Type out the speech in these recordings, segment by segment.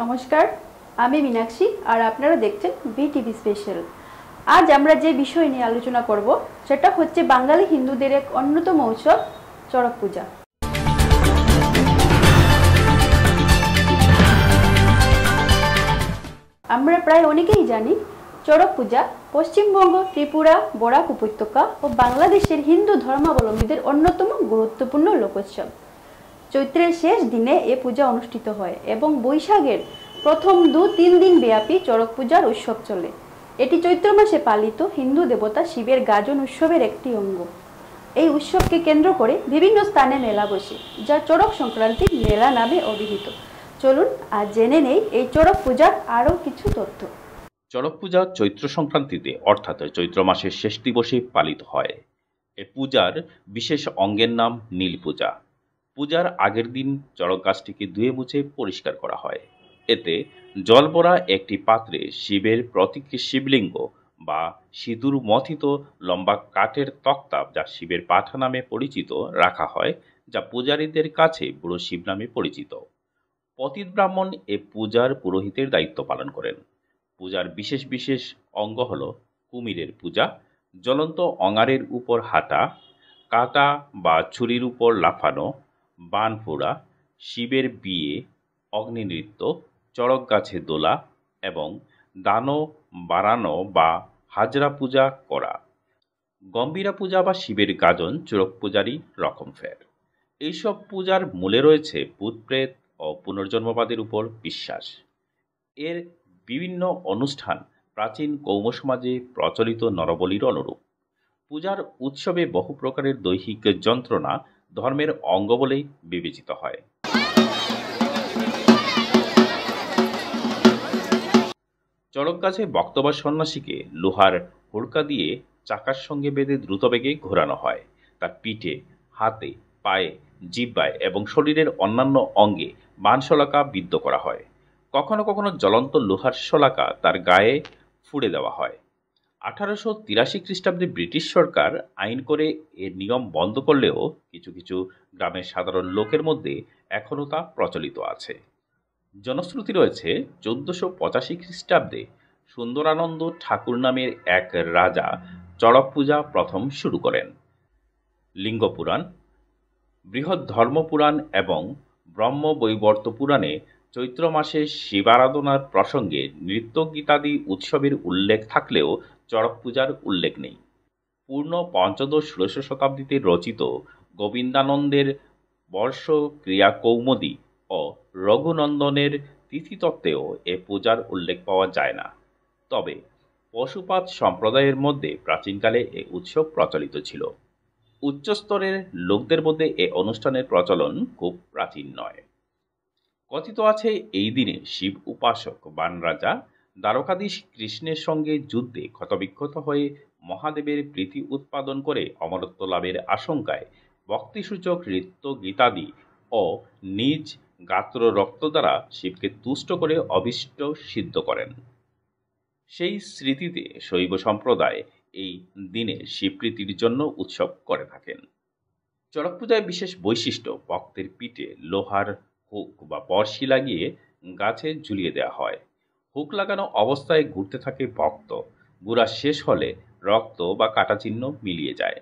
নমস্কার, আমি মীনাক্ষী আর আপনারা দেখছেন ভিটিভি স্পেশাল। আজ আমরা যে বিষয় নিয়ে আলোচনা করব সেটা হচ্ছে বাঙালি হিন্দুদের এক অন্যতম উৎসব চড়ক পূজা। আমরা প্রায় অনেকেই জানি চড়ক পূজা পশ্চিমবঙ্গ, ত্রিপুরা, বরাক উপত্যকা ও বাংলাদেশের হিন্দু ধর্মাবলম্বীদের অন্যতম গুরুত্বপূর্ণ লোকোৎসব। চৈত্রের শেষ দিনে এ পূজা অনুষ্ঠিত হয় এবং বৈশাখের প্রথম 2-3 দিন ব্যাপী চড়ক পূজার উৎসব চলে। এটি চৈত্র মাসে পালিত হিন্দু দেবতা শিবের গাজন উৎসবের একটি অঙ্গ। এই উৎসবকে কেন্দ্র করে বিভিন্ন স্থানে মেলা বসে, যা চড়ক সংক্রান্তির মেলা নামে অভিহিত। চলুন আজ জেনে নেই এই চড়ক পূজার আরও কিছু তথ্য। চড়ক পূজা চৈত্র সংক্রান্তিতে অর্থাৎ চৈত্র মাসের শেষ দিবসে পালিত হয়। এ পূজার বিশেষ অঙ্গের নাম নীল পূজা। পূজার আগের দিন চড়ক গাছটিকে ধুয়ে মুছে পরিষ্কার করা হয়। এতে জল ভরা একটি পাত্রে শিবের প্রতীক শিবলিঙ্গ বা সিঁদুর মথিত লম্বা কাঠের তক্তা, যা শিবের পাঠা নামে পরিচিত, রাখা হয়, যা পূজারীদের কাছে বুড়ো শিব নামে পরিচিত। পতিত ব্রাহ্মণ এ পূজার পুরোহিতের দায়িত্ব পালন করেন। পূজার বিশেষ বিশেষ অঙ্গ হল কুমিরের পূজা, জ্বলন্ত অঙারের উপর হাঁটা, কাঁটা বা ছুরির উপর লাফানো, বান ফোড়া, শিবের বিয়ে, অগ্নিনৃত্য, চড়ক গাছে দোলা এবং দানো বাড়ানো বা হাজরা পূজা করা। গম্ভীরা পূজা বা শিবের গাজন চড়ক পূজারই রকমফের। এইসব পূজার মূলে রয়েছে ভূত প্রেত ও পুনর্জন্মবাদের উপর বিশ্বাস। এর বিভিন্ন অনুষ্ঠান প্রাচীন কৌম সমাজে প্রচলিত নরবলির অনুরূপ। পূজার উৎসবে বহু প্রকারের দৈহিক যন্ত্রণা ধর্মের অঙ্গ বলেই বিবেচিত হয়। চড়ক গাছে ভক্ত বা সন্ন্যাসীকে লোহার হুড়কা দিয়ে চাকার সঙ্গে বেঁধে দ্রুতবেগে ঘোরানো হয়। তার পিঠে, হাতে, পায়ে, জিহ্বায় এবং শরীরের অন্যান্য অঙ্গে বাণশলাকা বিদ্ধ করা হয়। কখনো কখনো জ্বলন্ত লোহার শলাকা তার গায়ে ফুঁড়ে দেওয়া হয়। 1883 খ্রিস্টাব্দে ব্রিটিশ সরকার আইন করে এর নিয়ম বন্ধ করলেও কিছু কিছু গ্রামের সাধারণ লোকের মধ্যে এখনও তা প্রচলিত আছে। জনশ্রুতি রয়েছে 1485 খ্রিস্টাব্দে সুন্দরানন্দ ঠাকুর নামের এক রাজা চড়ক পূজা প্রথম শুরু করেন। লিঙ্গ পুরাণ, বৃহৎ ধর্মপুরাণ এবং ব্রহ্মবৈবর্ত পুরাণে চৈত্র মাসে শিবারাধনার প্রসঙ্গে নৃত্য গীতাদি উৎসবের উল্লেখ থাকলেও চড়ক পূজার উল্লেখ নেই। পূর্ণ পঞ্চদশ-ষোড়শ শতাব্দীতে রচিত গোবিন্দানন্দের বর্ষ ক্রিয়া কৌমুদী ও রঘুনন্দনের তিথিতত্ত্বেও এ পূজার উল্লেখ পাওয়া যায় না। তবে পশুপাত সম্প্রদায়ের মধ্যে প্রাচীনকালে এ উৎসব প্রচলিত ছিল। উচ্চস্তরের লোকদের মধ্যে এ অনুষ্ঠানের প্রচলন খুব প্রাচীন নয়। কথিত আছে এই দিনে শিব উপাসক বানরাজা দ্বারকাধীশ কৃষ্ণের সঙ্গে যুদ্ধে ক্ষতবিক্ষত হয়ে মহাদেবের প্রীতি উৎপাদন করে অমরত্ব লাভের আশঙ্কায় ভক্তিসূচক নৃত্য গীতাদি ও নিজ গাত্র রক্ত দ্বারা শিবকে তুষ্ট করে অভীষ্ট সিদ্ধ করেন। সেই স্মৃতিতে শৈব সম্প্রদায় এই দিনে শিবপ্রীতির জন্য উৎসব করে থাকেন। চড়ক পূজায় বিশেষ বৈশিষ্ট্য, ভক্তের পিঠে লোহার হুক বা বর্শি লাগিয়ে গাছে ঝুলিয়ে দেওয়া হয়। হুক লাগানো অবস্থায় ঘুরতে থাকে ভক্ত। ঘোরা শেষ হলে রক্ত বা কাটা চিহ্ন মিলিয়ে যায়।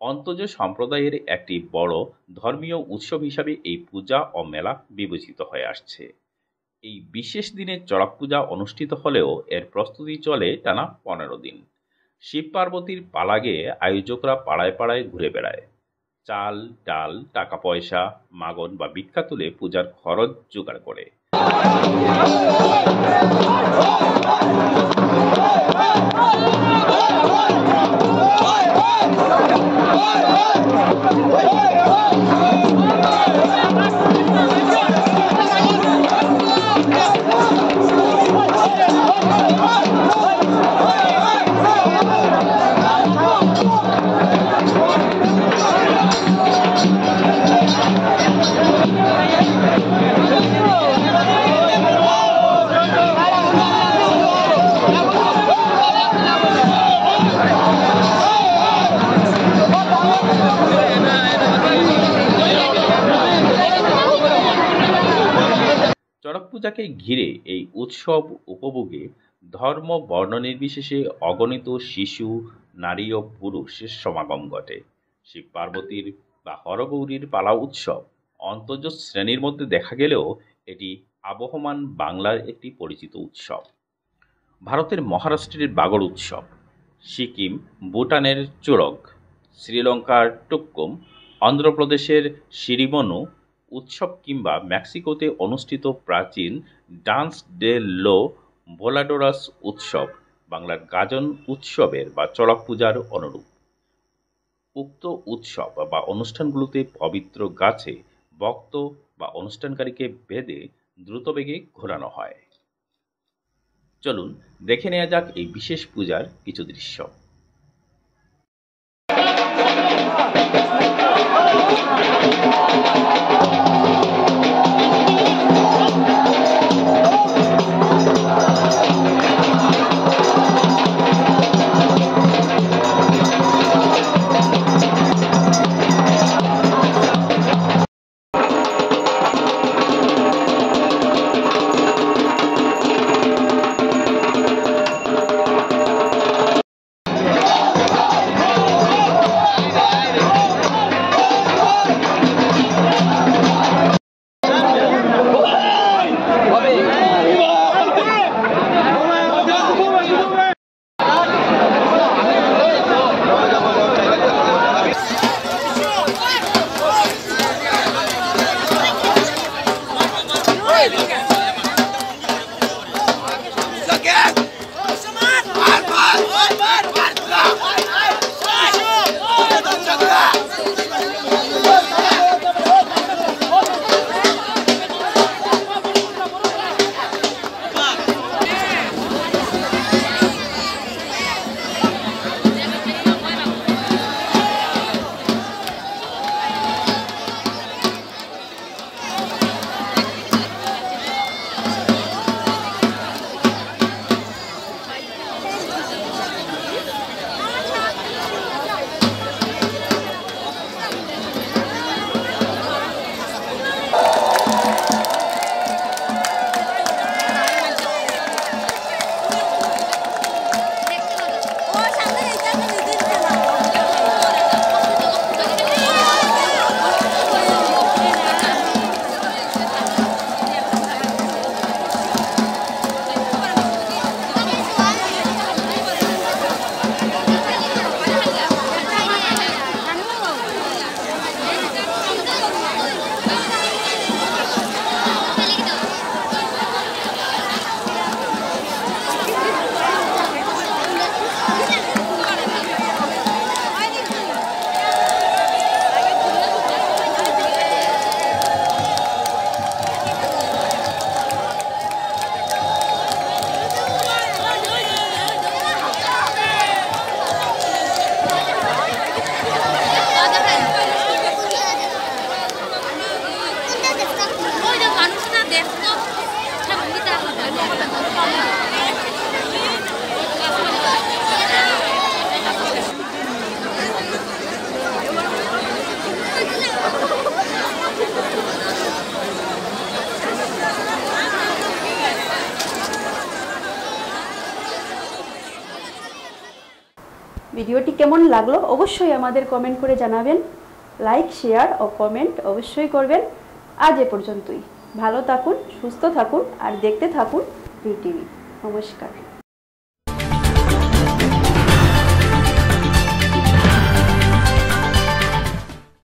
অন্তজ সম্প্রদায়ের একটি বড় ধর্মীয় উৎসব হিসাবে এই পূজা ও মেলা বিবেচিত হয়ে আসছে। এই বিশেষ দিনে চড়ক পূজা অনুষ্ঠিত হলেও এর প্রস্তুতি চলে টানা 15 দিন। শিব পার্বতীর পালা গেয়ে আয়োজকরা পাড়ায় পাড়ায় ঘুরে বেড়ায়। চাল, ডাল, টাকা পয়সা, মাগন বা ভিক্ষা তুলে পূজার খরচ জোগাড় করে। চড়ক পূজাকে ঘিরে এই উৎসব উপভোগে ধর্ম বর্ণ নির্বিশেষে অগণিত শিশু, নারী ও পুরুষের সমাগম ঘটে। শিব পার্বতীর বা হরগৌরীর পালা উৎসব অন্তর্জ শ্রেণীর মধ্যে দেখা গেলেও এটি আবহমান বাংলার একটি পরিচিত উৎসব। ভারতের মহারাষ্ট্রের বাগড় উৎসব, সিকিম, ভুটানের চড়ক, শ্রীলঙ্কার টুক্কুম, অন্ধ্রপ্রদেশের শিরিমনু উৎসব কিংবা মেক্সিকোতে অনুষ্ঠিত প্রাচীন ডান্স ডে লো ভোলাডোরাস উৎসব বাংলার গাজন উৎসবের বা চড়ক পূজার অনুরূপ। উক্ত উৎসব বা অনুষ্ঠানগুলোতে পবিত্র গাছে ভক্ত বা অনুষ্ঠানকারীকে বেঁধে দ্রুতবেগে ঘোরানো হয়। চলুন দেখে নেওয়া যাক এই বিশেষ পূজার কিছু দৃশ্য। ভিডিওটি কেমন লাগলো অবশ্যই আমাদের কমেন্ট করে জানাবেন। লাইক, শেয়ার ও কমেন্ট অবশ্যই করবেন। আজ এ পর্যন্তই। ভালো থাকুন, সুস্থ থাকুন আর দেখতে থাকুন ভিটিভি। নমস্কার।